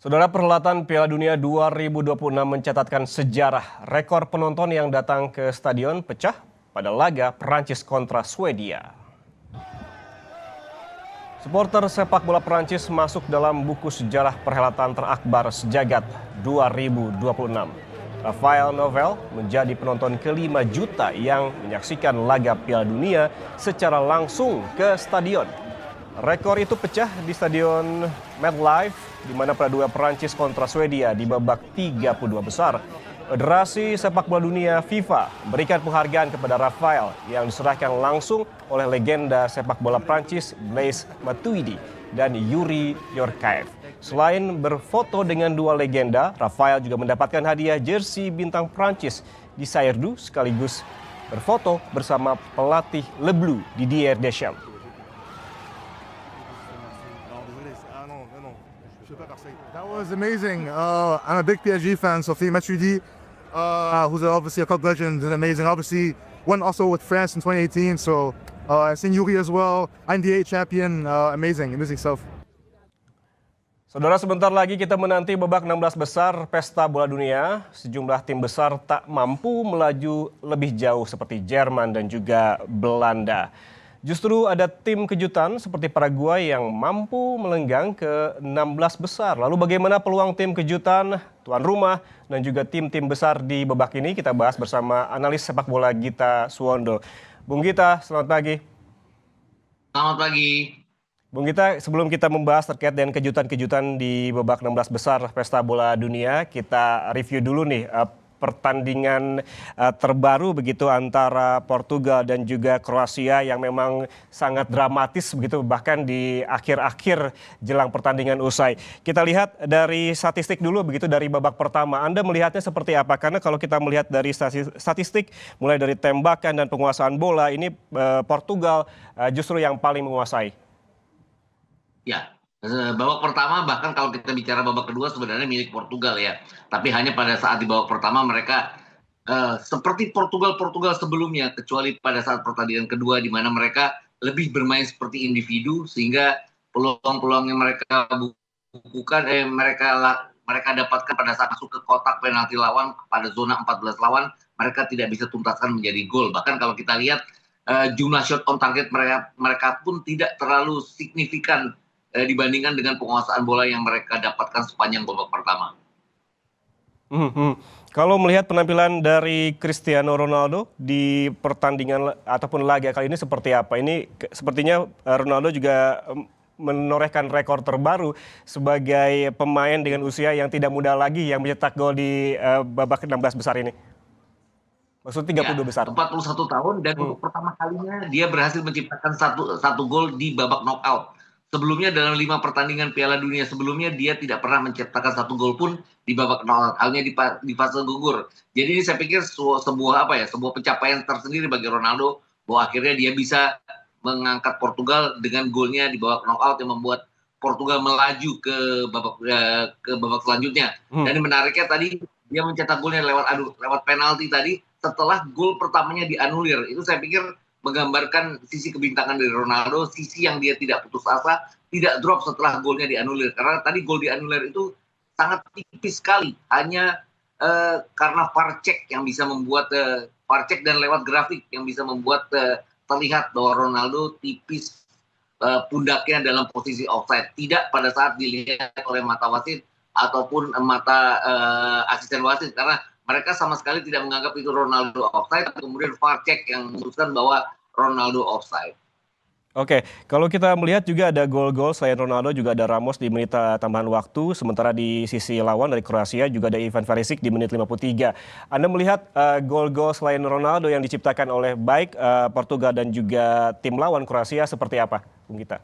Saudara, perhelatan Piala Dunia 2026 mencatatkan sejarah. Rekor penonton yang datang ke stadion pecah pada laga Perancis kontra Swedia. Supporter sepak bola Perancis masuk dalam buku sejarah perhelatan terakbar sejagat 2026. Rafael Novel menjadi penonton kelima juta yang menyaksikan laga Piala Dunia secara langsung ke stadion. Rekor itu pecah di Stadion MetLife, di mana pada Perancis kontra Swedia di babak 32 besar. Federasi Sepak Bola Dunia FIFA memberikan penghargaan kepada Rafael yang diserahkan langsung oleh legenda sepak bola Prancis Blaise Matuidi dan Yuri Yorkaev. Selain berfoto dengan dua legenda, Rafael juga mendapatkan hadiah jersey bintang Prancis di Sayerdu sekaligus berfoto bersama pelatih Le Bleu Didier Deschamps. That was amazing. I'm a big PSG fan, so Philippe Matuidi, who's obviously a club legend, is amazing. Obviously, won also with France in 2018, so I've seen Yuri as well, NBA champion, amazing stuff. Saudara, sebentar lagi kita menanti babak 16 besar Pesta Bola Dunia. Sejumlah tim besar tak mampu melaju lebih jauh seperti Jerman dan juga Belanda. Justru ada tim kejutan seperti Paraguay yang mampu melenggang ke 16 besar. Lalu bagaimana peluang tim kejutan, tuan rumah, dan juga tim-tim besar di babak ini? Kita bahas bersama analis sepak bola Gita Suwondo. Bung Gita, selamat pagi. Selamat pagi. Bung Gita, sebelum kita membahas terkait dengan kejutan-kejutan di babak 16 besar Pesta Bola Dunia, kita review dulu nih pertandingan terbaru begitu antara Portugal dan juga Kroasia yang memang sangat dramatis begitu bahkan di akhir-akhir jelang pertandingan usai. Kita lihat dari statistik dulu begitu dari babak pertama. Anda melihatnya seperti apa? Karena kalau kita melihat dari statistik mulai dari tembakan dan penguasaan bola ini Portugal justru yang paling menguasai. Ya, babak pertama bahkan kalau kita bicara babak kedua sebenarnya milik Portugal ya. Tapi hanya pada saat di babak pertama mereka seperti Portugal sebelumnya, kecuali pada saat pertandingan kedua di mana mereka lebih bermain seperti individu sehingga peluang-peluang yang mereka bukukan mereka dapatkan pada saat masuk ke kotak penalti lawan pada zona 14 lawan, mereka tidak bisa tuntaskan menjadi gol. Bahkan kalau kita lihat jumlah shot on target mereka pun tidak terlalu signifikan dibandingkan dengan penguasaan bola yang mereka dapatkan sepanjang babak pertama. Kalau melihat penampilan dari Cristiano Ronaldo di pertandingan ataupun laga kali ini seperti apa? Ini sepertinya Ronaldo juga menorehkan rekor terbaru sebagai pemain dengan usia yang tidak muda lagi yang mencetak gol di babak 16 besar ini. Maksudnya 32 besar. 41 tahun dan untuk pertama kalinya dia berhasil menciptakan satu gol di babak knockout. Sebelumnya dalam 5 pertandingan Piala Dunia sebelumnya dia tidak pernah menciptakan satu gol pun di babak knockout, hanya di fase gugur. Jadi ini saya pikir sebuah pencapaian tersendiri bagi Ronaldo bahwa akhirnya dia bisa mengangkat Portugal dengan golnya di babak knockout yang membuat Portugal melaju ke babak selanjutnya. Dan menariknya tadi dia mencetak golnya lewat penalti tadi setelah gol pertamanya dianulir. Itu saya pikir menggambarkan sisi kebintangan dari Ronaldo, sisi yang dia tidak putus asa, tidak drop setelah golnya dianulir. Karena tadi gol dianulir itu sangat tipis sekali, hanya karena VAR check yang bisa membuat VAR check dan lewat grafik yang bisa membuat terlihat bahwa Ronaldo tipis pundaknya dalam posisi offside. Tidak pada saat dilihat oleh mata wasit ataupun mata asisten wasit, karena mereka sama sekali tidak menganggap itu Ronaldo offside, kemudian VAR check yang memutuskan bahwa Ronaldo offside. Oke, kalau kita melihat juga ada gol-gol selain Ronaldo juga ada Ramos di menit tambahan waktu, sementara di sisi lawan dari Kroasia juga ada Ivan Perisic di menit 53. Anda melihat gol-gol selain Ronaldo yang diciptakan oleh baik Portugal dan juga tim lawan Kroasia seperti apa, Bung Gita?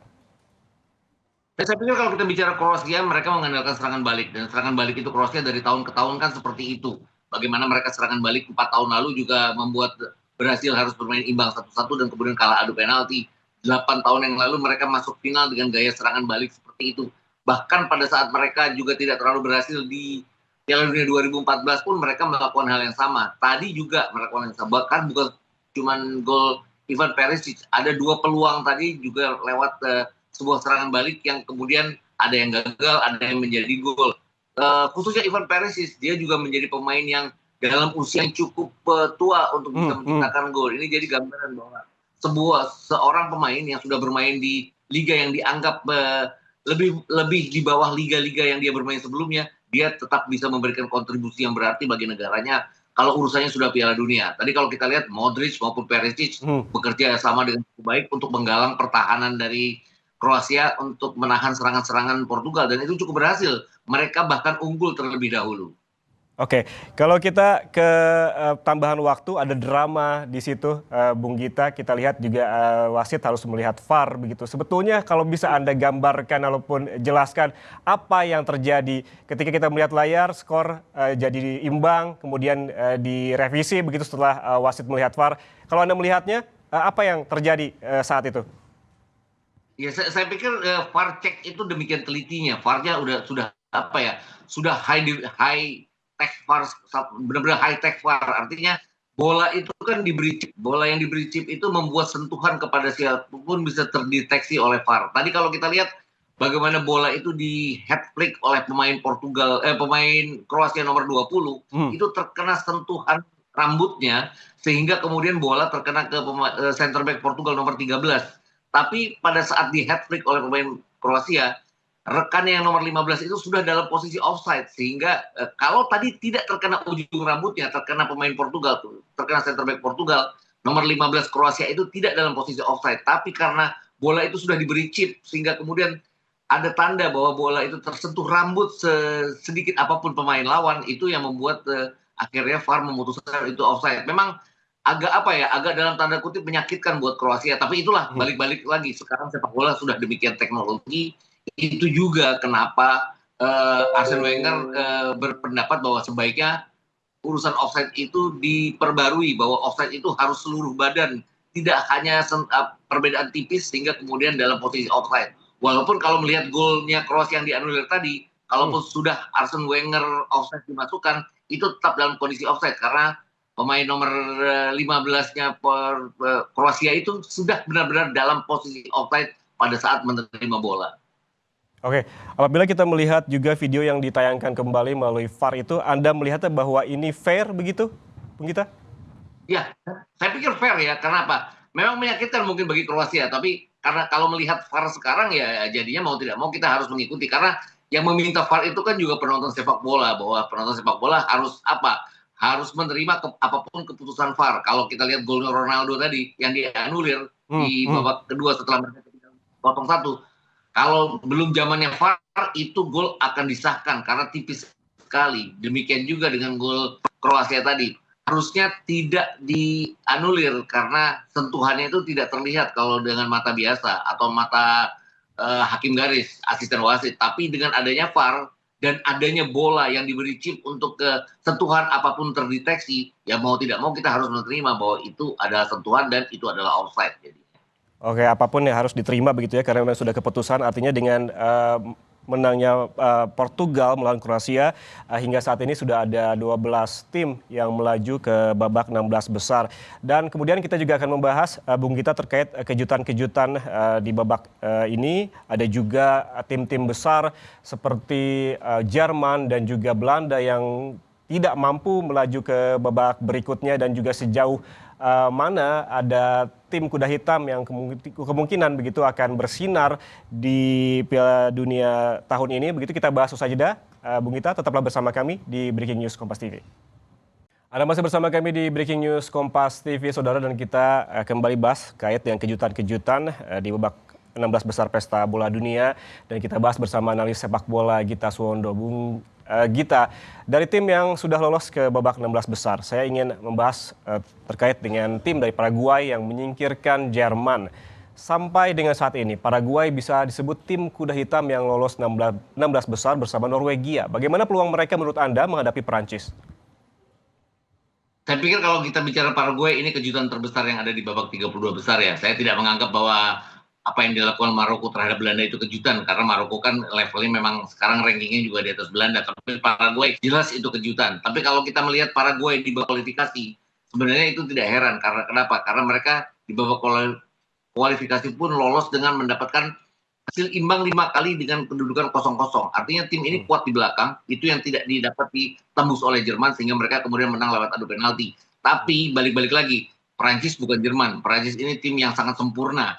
Saya pikir kalau kita bicara Kroasia, mereka mengandalkan serangan balik, dan serangan balik itu Kroasia dari tahun ke tahun kan seperti itu. Bagaimana mereka serangan balik 4 tahun lalu juga membuat berhasil harus bermain imbang 1-1 dan kemudian kalah adu penalti. 8 tahun yang lalu mereka masuk final dengan gaya serangan balik seperti itu. Bahkan pada saat mereka juga tidak terlalu berhasil di Piala Dunia 2014 pun mereka melakukan hal yang sama. Tadi juga melakukan hal yang sama. Bahkan bukan cuma gol Ivan Perisic, ada 2 peluang tadi juga lewat sebuah serangan balik yang kemudian ada yang gagal, ada yang menjadi gol. khususnya Ivan Perisic, dia juga menjadi pemain yang dalam usia yang cukup tua untuk bisa menciptakan gol. Ini jadi gambaran bahwa seorang pemain yang sudah bermain di liga yang dianggap lebih di bawah liga-liga yang dia bermain sebelumnya, dia tetap bisa memberikan kontribusi yang berarti bagi negaranya kalau urusannya sudah Piala Dunia. Tadi kalau kita lihat Modric maupun Perisic bekerja sama dengan cukup baik untuk menggalang pertahanan dari Kroasia untuk menahan serangan-serangan Portugal, dan itu cukup berhasil. Mereka bahkan unggul terlebih dahulu. Oke, kalau kita ke tambahan waktu, ada drama di situ, Bung Gita. Kita lihat juga wasit harus melihat VAR begitu. Sebetulnya kalau bisa Anda gambarkan ataupun jelaskan apa yang terjadi ketika kita melihat layar, skor jadi imbang, kemudian direvisi begitu setelah wasit melihat VAR. Kalau Anda melihatnya, apa yang terjadi saat itu? Ya, saya pikir VAR check itu demikian telitinya. VAR-nya sudah high tech VAR, benar-benar high tech VAR. Artinya bola itu kan diberi chip. Bola yang diberi chip itu membuat sentuhan kepada siapapun bisa terdeteksi oleh VAR. Tadi kalau kita lihat bagaimana bola itu di head flick oleh pemain pemain Kroasia nomor 20, itu terkena sentuhan rambutnya sehingga kemudian bola terkena ke center back Portugal nomor 13. Tapi pada saat di head flick oleh pemain Kroasia, rekannya yang nomor 15 itu sudah dalam posisi offside, sehingga kalau tadi tidak terkena ujung rambutnya, terkena pemain Portugal, terkena center back Portugal, nomor 15 Kroasia itu tidak dalam posisi offside. Tapi karena bola itu sudah diberi chip, sehingga kemudian ada tanda bahwa bola itu tersentuh rambut sedikit apapun pemain lawan, itu yang membuat akhirnya VAR memutuskan itu offside. Memang agak dalam tanda kutip menyakitkan buat Kroasia, tapi itulah balik-balik lagi, sekarang sepak bola sudah demikian teknologi. Itu juga kenapa Arsene Wenger berpendapat bahwa sebaiknya urusan offside itu diperbarui, bahwa offside itu harus seluruh badan, tidak hanya perbedaan tipis sehingga kemudian dalam posisi offside. Walaupun kalau melihat golnya Kroasia yang dianulir tadi, kalaupun sudah Arsene Wenger offside dimasukkan, itu tetap dalam kondisi offside karena pemain nomor 15-nya Kroasia itu sudah benar-benar dalam posisi offside pada saat menerima bola. Oke, apabila kita melihat juga video yang ditayangkan kembali melalui VAR itu, Anda melihatnya bahwa ini fair begitu, Bung Gita? Ya, saya pikir fair ya. Kenapa? Memang menyakitkan mungkin bagi Kroasia, tapi karena kalau melihat VAR sekarang ya jadinya mau tidak mau kita harus mengikuti. Karena yang meminta VAR itu kan juga penonton sepak bola, bahwa penonton sepak bola harus harus menerima apapun keputusan VAR. Kalau kita lihat golnya Ronaldo tadi yang dianulir di babak kedua setelah mereka 0-1. Kalau belum zamannya VAR, itu gol akan disahkan karena tipis sekali. Demikian juga dengan gol Kroasia tadi. Harusnya tidak dianulir karena sentuhannya itu tidak terlihat kalau dengan mata biasa atau mata hakim garis, asisten wasit. Tapi dengan adanya VAR dan adanya bola yang diberi chip untuk sentuhan apapun terdeteksi, ya mau tidak mau kita harus menerima bahwa itu adalah sentuhan dan itu adalah offside. Jadi. Oke, apapun yang harus diterima begitu ya, karena memang sudah keputusan. Artinya dengan menangnya Portugal melawan Kroasia, hingga saat ini sudah ada 12 tim yang melaju ke babak 16 besar. Dan kemudian kita juga akan membahas, Bung Gita, terkait kejutan-kejutan di babak ini. Ada juga tim-tim besar seperti Jerman dan juga Belanda yang tidak mampu melaju ke babak berikutnya, dan juga sejauh mana ada tim kuda hitam yang kemungkinan begitu akan bersinar di Piala Dunia tahun ini. Begitu kita bahas usai jeda. Bung Gita, tetaplah bersama kami di Breaking News Kompas TV. Anda masih bersama kami di Breaking News Kompas TV, saudara, dan kita kembali bahas kait dengan kejutan-kejutan di babak 16 besar Pesta Bola Dunia, dan kita bahas bersama analis sepak bola Gita Suwondo. Bung Gita, dari tim yang sudah lolos ke babak 16 besar, saya ingin membahas terkait dengan tim dari Paraguay yang menyingkirkan Jerman. Sampai dengan saat ini, Paraguay bisa disebut tim kuda hitam yang lolos 16 besar bersama Norwegia. Bagaimana peluang mereka menurut Anda menghadapi Perancis? Saya pikir kalau kita bicara Paraguay, ini kejutan terbesar yang ada di babak 32 besar ya. Saya tidak menganggap bahwa apa yang dilakukan Maroko terhadap Belanda itu kejutan, karena Maroko kan levelnya memang sekarang rankingnya juga di atas Belanda. Tapi Paraguay jelas itu kejutan. Tapi kalau kita melihat Paraguay di babak kualifikasi, sebenarnya itu tidak heran. Karena kenapa? Karena mereka di babak kualifikasi pun lolos dengan mendapatkan hasil imbang 5 kali dengan kedudukan 0-0. Artinya tim ini kuat di belakang, itu yang tidak didapat ditembus oleh Jerman sehingga mereka kemudian menang lewat adu penalti. Tapi balik-balik lagi, Prancis bukan Jerman. Prancis ini tim yang sangat sempurna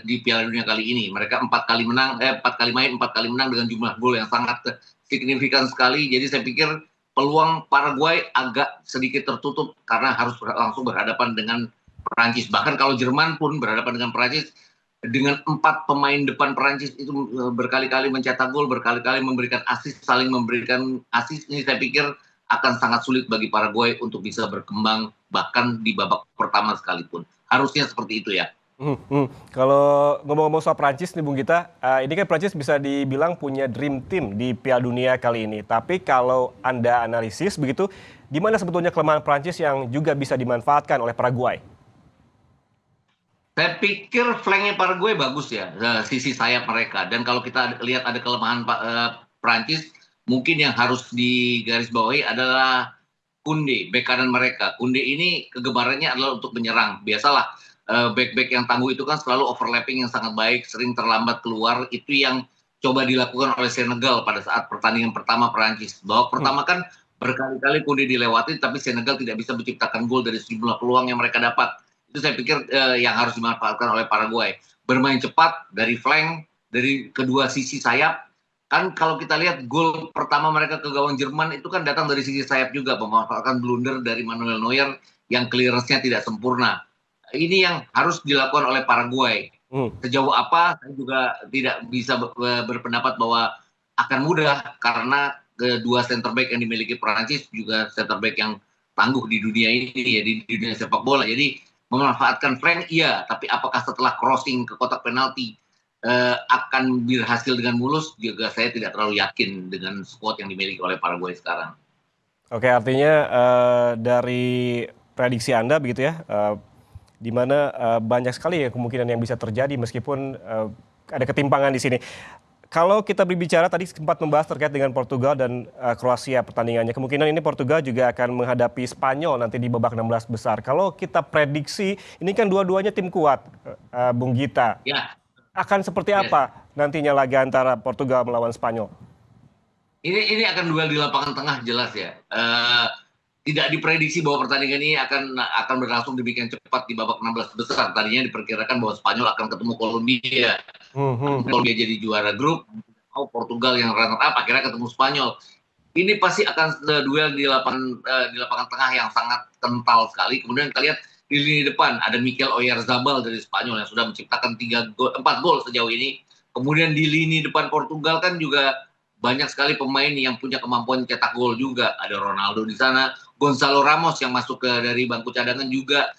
di Piala Dunia kali ini. Mereka 4 kali main, 4 kali menang dengan jumlah gol yang sangat signifikan sekali. Jadi saya pikir peluang Paraguay agak sedikit tertutup karena harus langsung berhadapan dengan Prancis. Bahkan kalau Jerman pun berhadapan dengan Prancis, dengan 4 pemain depan Prancis itu berkali-kali mencetak gol, berkali-kali memberikan assist, saling memberikan assist, ini saya pikir akan sangat sulit bagi Paraguay untuk bisa berkembang bahkan di babak pertama sekalipun. Harusnya seperti itu ya. Kalau ngomong-ngomong soal Prancis nih Bung Gita, ini kan Prancis bisa dibilang punya dream team di Piala Dunia kali ini. Tapi kalau Anda analisis begitu, di mana sebetulnya kelemahan Prancis yang juga bisa dimanfaatkan oleh Paraguay? Saya pikir flanknya Paraguay bagus ya, sisi sayap mereka. Dan kalau kita lihat ada kelemahan Prancis, mungkin yang harus digarisbawahi adalah Koundé, bek kanan mereka. Koundé ini kegemarannya adalah untuk menyerang. Biasalah, back-back yang tangguh itu kan selalu overlapping yang sangat baik, sering terlambat keluar. Itu yang coba dilakukan oleh Senegal pada saat pertandingan pertama Prancis. Babak pertama kan berkali-kali Koundé dilewati, tapi Senegal tidak bisa menciptakan gol dari sejumlah peluang yang mereka dapat. Itu saya pikir yang harus dimanfaatkan oleh Paraguay. Bermain cepat dari flank, dari kedua sisi sayap. Kan kalau kita lihat gol pertama mereka ke gawang Jerman itu kan datang dari sisi sayap juga, memanfaatkan blunder dari Manuel Neuer yang clearance-nya tidak sempurna. Ini yang harus dilakukan oleh Paraguay. Sejauh apa saya juga tidak bisa berpendapat bahwa akan mudah karena kedua center back yang dimiliki Prancis juga center back yang tangguh di dunia ini ya, di dunia sepak bola. Jadi memanfaatkan flank iya, tapi apakah setelah crossing ke kotak penalti akan berhasil dengan mulus juga saya tidak terlalu yakin dengan squad yang dimiliki oleh Paraguay sekarang. Oke, artinya dari prediksi Anda begitu ya, di mana banyak sekali ya kemungkinan yang bisa terjadi meskipun ada ketimpangan di sini. Kalau kita berbicara tadi sempat membahas terkait dengan Portugal dan Kroasia pertandingannya, kemungkinan ini Portugal juga akan menghadapi Spanyol nanti di babak 16 besar. Kalau kita prediksi, ini kan dua-duanya tim kuat, Bung Gita. Ya. Akan seperti apa nantinya laga antara Portugal melawan Spanyol? Ini akan duel di lapangan tengah jelas ya. Tidak diprediksi bahwa pertandingan ini akan berlangsung demikian cepat di babak 16 besar. Tadinya diperkirakan bahwa Spanyol akan ketemu Kolombia. Kolombia jadi juara grup, Portugal yang runner up akhirnya ketemu Spanyol. Ini pasti akan duel di lapangan tengah yang sangat kental sekali. Kemudian kita lihat di lini depan ada Mikel Oyarzabal dari Spanyol yang sudah menciptakan 4 gol sejauh ini. Kemudian di lini depan Portugal kan juga banyak sekali pemain yang punya kemampuan cetak gol juga. Ada Ronaldo di sana, Gonzalo Ramos yang masuk dari bangku cadangan juga.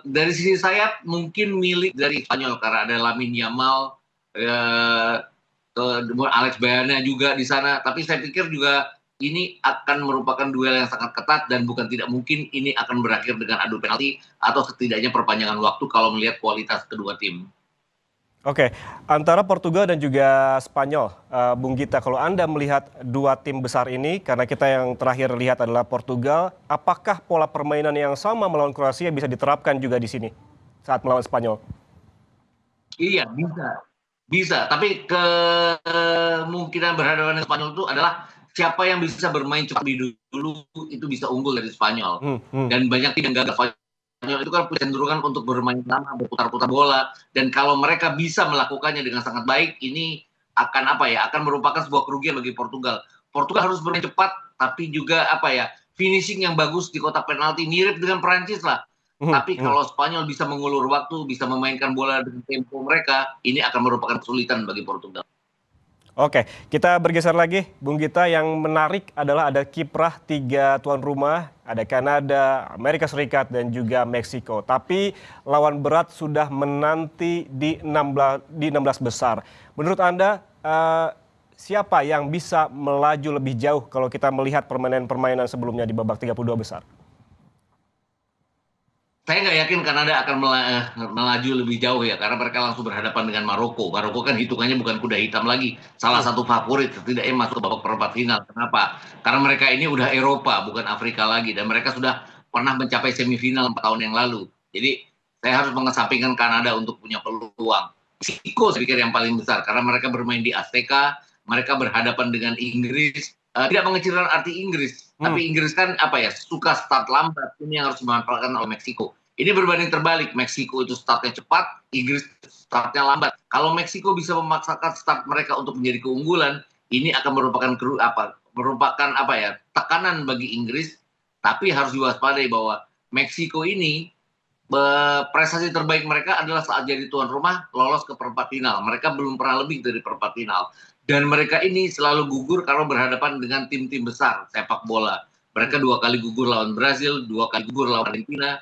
Dari sisi sayap mungkin milik dari Spanyol karena ada Lamine Yamal, Alex Baena juga di sana. Tapi saya pikir juga ini akan merupakan duel yang sangat ketat dan bukan tidak mungkin ini akan berakhir dengan adu penalti atau setidaknya perpanjangan waktu kalau melihat kualitas kedua tim. Oke, antara Portugal dan juga Spanyol, Bung Gita, kalau Anda melihat dua tim besar ini, karena kita yang terakhir lihat adalah Portugal, apakah pola permainan yang sama melawan Kroasia bisa diterapkan juga di sini saat melawan Spanyol? Iya, bisa. Tapi kemungkinan berhadapan dengan Spanyol itu adalah siapa yang bisa bermain cepat lebih dulu itu bisa unggul dari Spanyol. Dan banyak tim yang gagal. Spanyol itu kan punya kecenderungan untuk bermain lama, berputar-putar bola, dan kalau mereka bisa melakukannya dengan sangat baik, ini akan akan merupakan sebuah kerugian bagi Portugal. Portugal harus bermain cepat, tapi juga finishing yang bagus di kotak penalti, mirip dengan Prancis lah. Tapi kalau Spanyol bisa mengulur waktu, bisa memainkan bola dengan tempo mereka, ini akan merupakan kesulitan bagi Portugal. Oke, kita bergeser lagi, Bung Gita. Yang menarik adalah ada kiprah 3 tuan rumah, ada Kanada, Amerika Serikat, dan juga Meksiko. Tapi lawan berat sudah menanti di 16 besar. Menurut Anda, siapa yang bisa melaju lebih jauh kalau kita melihat permainan-permainan sebelumnya di babak 32 besar? Saya nggak yakin Kanada akan melaju lebih jauh ya, karena mereka langsung berhadapan dengan Maroko. Maroko kan hitungannya bukan kuda hitam lagi. Salah satu favorit setidaknya masuk ke babak perempat final. Kenapa? Karena mereka ini udah Eropa, bukan Afrika lagi. Dan mereka sudah pernah mencapai semifinal 4 tahun yang lalu. Jadi saya harus mengesampingkan Kanada untuk punya peluang. Meksiko saya pikir yang paling besar karena mereka bermain di Azteca, mereka berhadapan dengan Inggris. Tidak mengecilkan arti Inggris, tapi Inggris kan suka start lambat. Ini yang harus dimanfaatkan oleh Meksiko. Ini berbanding terbalik, Meksiko itu startnya cepat, Inggris startnya lambat. Kalau Meksiko bisa memaksakan start mereka untuk menjadi keunggulan, ini akan merupakan tekanan bagi Inggris. Tapi harus diwaspadai bahwa Meksiko ini prestasi terbaik mereka adalah saat jadi tuan rumah lolos ke perempat final. Mereka belum pernah lebih dari perempat final. Dan mereka ini selalu gugur kalau berhadapan dengan tim-tim besar sepak bola. Mereka 2 kali gugur lawan Brazil, 2 kali gugur lawan Argentina.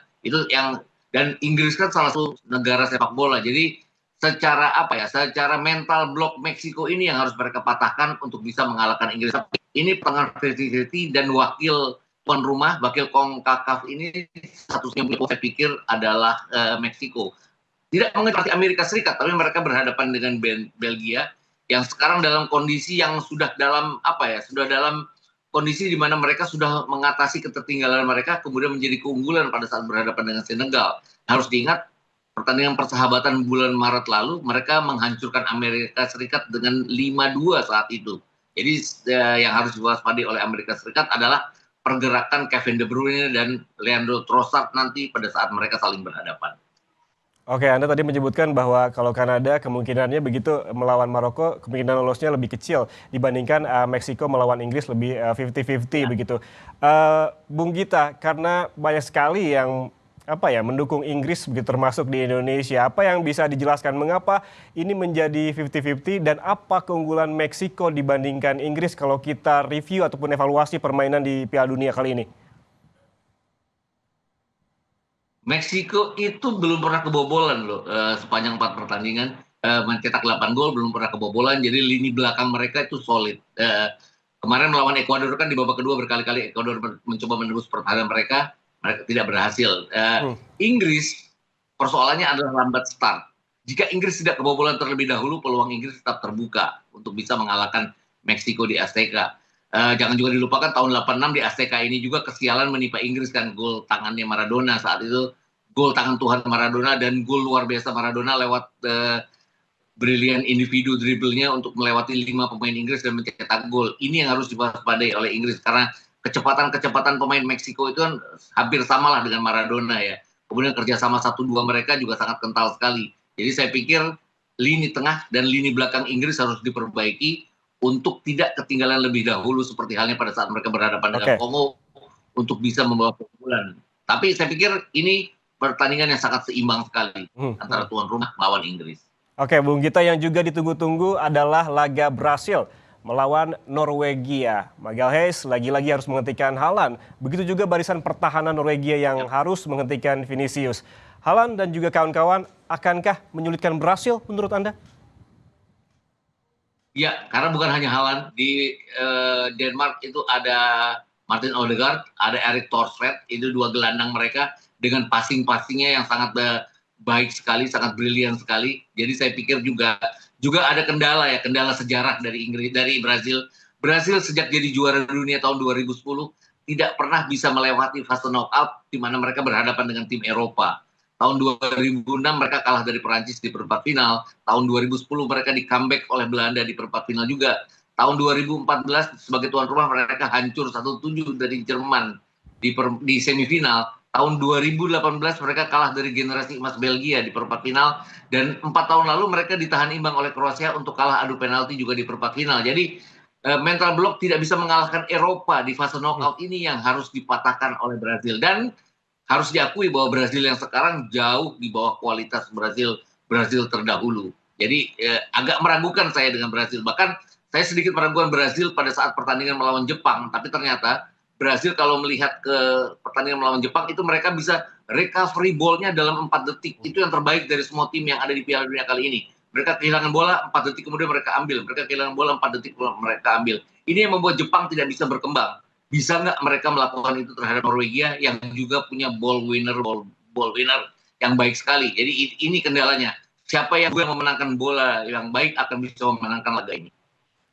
Dan Inggris kan salah satu negara sepak bola. Jadi secara mental blok Meksiko ini yang harus mereka patahkan untuk bisa mengalahkan Inggris. Ini tengah 50-50 dan wakil tuan rumah, wakil CONCACAF ini satu-satunya saya pikir adalah Meksiko. Tidak mengerti Amerika Serikat, tapi mereka berhadapan dengan Belgia yang sekarang dalam kondisi yang sudah dalam kondisi di mana mereka sudah mengatasi ketertinggalan mereka, kemudian menjadi keunggulan pada saat berhadapan dengan Senegal. Harus diingat, pertandingan persahabatan bulan Maret lalu, mereka menghancurkan Amerika Serikat dengan 5-2 saat itu. Jadi yang harus diwaspadai oleh Amerika Serikat adalah pergerakan Kevin De Bruyne dan Leandro Trossard nanti pada saat mereka saling berhadapan. Oke, Anda tadi menyebutkan bahwa kalau Kanada kemungkinannya begitu melawan Maroko, kemungkinan lolosnya lebih kecil dibandingkan Meksiko melawan Inggris lebih 50-50 begitu. Bung Gita, karena banyak sekali yang mendukung Inggris begitu termasuk di Indonesia. Apa yang bisa dijelaskan mengapa ini menjadi 50-50 dan apa keunggulan Meksiko dibandingkan Inggris kalau kita review ataupun evaluasi permainan di Piala Dunia kali ini? Meksiko itu belum pernah kebobolan loh sepanjang 4 pertandingan. Mencetak 8 gol belum pernah kebobolan, jadi lini belakang mereka itu solid. Kemarin melawan Ekuador kan di babak kedua berkali-kali Ekuador mencoba menembus pertahanan mereka tidak berhasil. Inggris persoalannya adalah lambat start. Jika Inggris tidak kebobolan terlebih dahulu, peluang Inggris tetap terbuka untuk bisa mengalahkan Meksiko di Azteca. Jangan juga dilupakan tahun 86 di Azteca ini juga kesialan menimpa Inggris kan, gol tangannya Maradona saat itu, gol tangan Tuhan Maradona dan gol luar biasa Maradona lewat brilian individu dribblenya untuk melewati 5 pemain Inggris dan mencetak gol. Ini yang harus diwaspadai oleh Inggris karena kecepatan pemain Meksiko itu kan hampir samalah dengan Maradona ya. Kemudian kerjasama 1-2 mereka juga sangat kental sekali. Jadi saya pikir lini tengah dan lini belakang Inggris harus diperbaiki untuk tidak ketinggalan lebih dahulu seperti halnya pada saat mereka berhadapan dengan Kongo untuk bisa membawa keunggulan. Tapi saya pikir ini pertandingan yang sangat seimbang sekali antara tuan rumah lawan Inggris. Oke, Bung Gita, yang juga ditunggu-tunggu adalah laga Brasil melawan Norwegia. Magalhaes lagi-lagi harus menghentikan Haaland. Begitu juga barisan pertahanan Norwegia yang harus menghentikan Vinicius. Haaland dan juga kawan-kawan akankah menyulitkan Brasil menurut Anda? Ya, karena bukan hanya Haaland. Di Denmark itu ada Martin Odegaard, ada Erik Thorstvedt, itu 2 gelandang mereka dengan passing-passingnya yang sangat baik sekali, sangat brilian sekali. Jadi saya pikir juga ada kendala sejarah dari Brasil. Brasil sejak jadi juara dunia tahun 2010 tidak pernah bisa melewati fase knockout di mana mereka berhadapan dengan tim Eropa. Tahun 2006 mereka kalah dari Perancis di perempat final. Tahun 2010 mereka di comeback oleh Belanda di perempat final juga. Tahun 2014 sebagai tuan rumah mereka hancur 1-7 dari Jerman di semifinal. Tahun 2018 mereka kalah dari generasi emas Belgia di perempat final. Dan 4 tahun lalu mereka ditahan imbang oleh Kroasia untuk kalah adu penalti juga di perempat final. Jadi mental block tidak bisa mengalahkan Eropa di fase knockout ini yang harus dipatahkan oleh Brasil. Dan harus diakui bahwa Brasil yang sekarang jauh di bawah kualitas Brasil terdahulu. Jadi agak meragukan saya dengan Brasil. Bahkan saya sedikit meragukan Brasil pada saat pertandingan melawan Jepang. Tapi ternyata Brasil kalau melihat ke pertandingan melawan Jepang itu mereka bisa recovery ball-nya dalam 4 detik. Itu yang terbaik dari semua tim yang ada di Piala Dunia kali ini. Mereka kehilangan bola 4 detik kemudian mereka ambil. Mereka kehilangan bola 4 detik mereka ambil. Ini yang membuat Jepang tidak bisa berkembang. Bisa nggak mereka melakukan itu terhadap Norwegia yang juga punya ball winner yang baik sekali. Jadi ini kendalanya. Siapa yang memenangkan bola yang baik akan bisa memenangkan laga ini.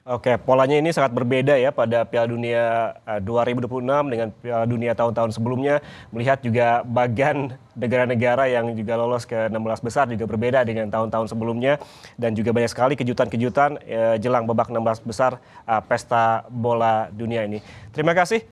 Oke, polanya ini sangat berbeda ya pada Piala Dunia 2026 dengan Piala Dunia tahun-tahun sebelumnya. Melihat juga bagian negara-negara yang juga lolos ke 16 besar juga berbeda dengan tahun-tahun sebelumnya. Dan juga banyak sekali kejutan-kejutan jelang babak 16 besar Pesta Bola Dunia ini. Terima kasih.